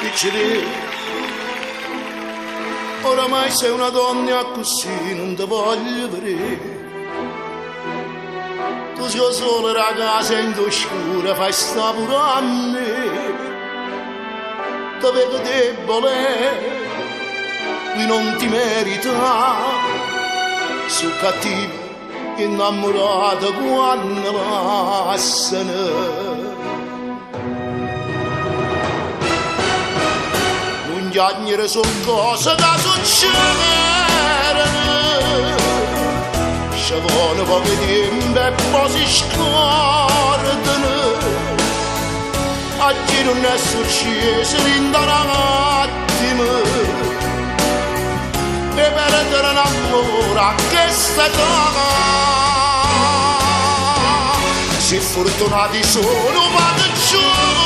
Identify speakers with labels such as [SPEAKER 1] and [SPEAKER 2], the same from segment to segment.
[SPEAKER 1] picciri, oramai sei una donna così, non ti voglio vedere. Tu sei solo ragazza in oscura, fai sta pure a me. Ti vedo debole, qui non ti merita, su cattivo, innamorata quando passano. Non chiagnere sono cose da succedere, ci vuole poco tempo e poi si scordano. A chi non è successo in un attimo, e perdere un amore che sta cara. Se fortunati sono vado giovane,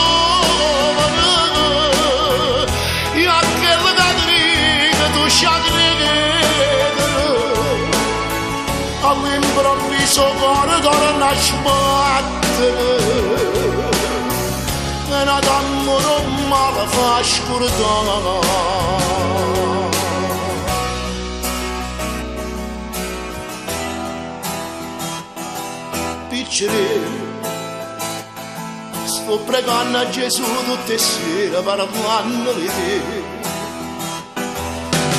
[SPEAKER 1] e a quella catrica tu sciagrini, all'improvviso cuore torna a sbattere. Un amore male fa scordare. Piccere, sto pregando a Gesù tutte le sere parlando di te.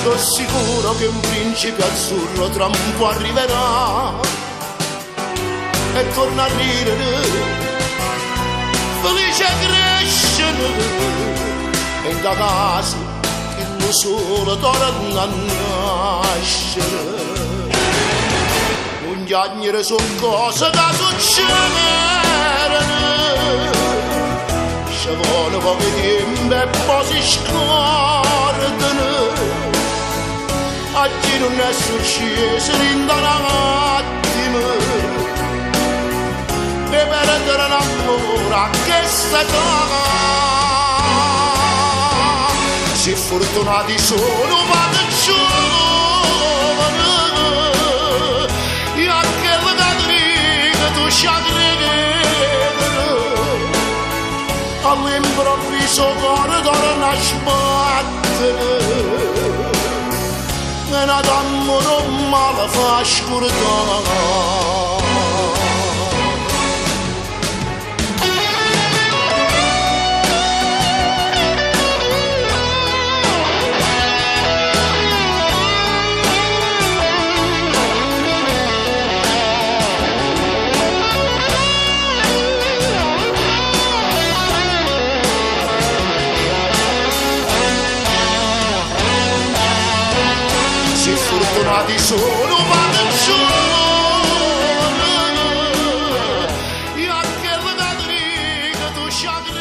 [SPEAKER 1] Sono sicuro che un principe azzurro tra un po' arriverà e torna a ridere, felice crescere, e in casa che lo solo torna a nascere. Non chiagnere sono cose da succedere, ci vuole poco tempo e poi si scordano. A chi non è successo in un attimo, e perdere un amore che sta cara. Se fortunati sono vado giovane, e a quella catrica tu sciagrini, all'improvviso cuore torna a sbattere. Un amore male fa scordare. Fortunati sono vado giovane, e a quella catrica tu sciagrini.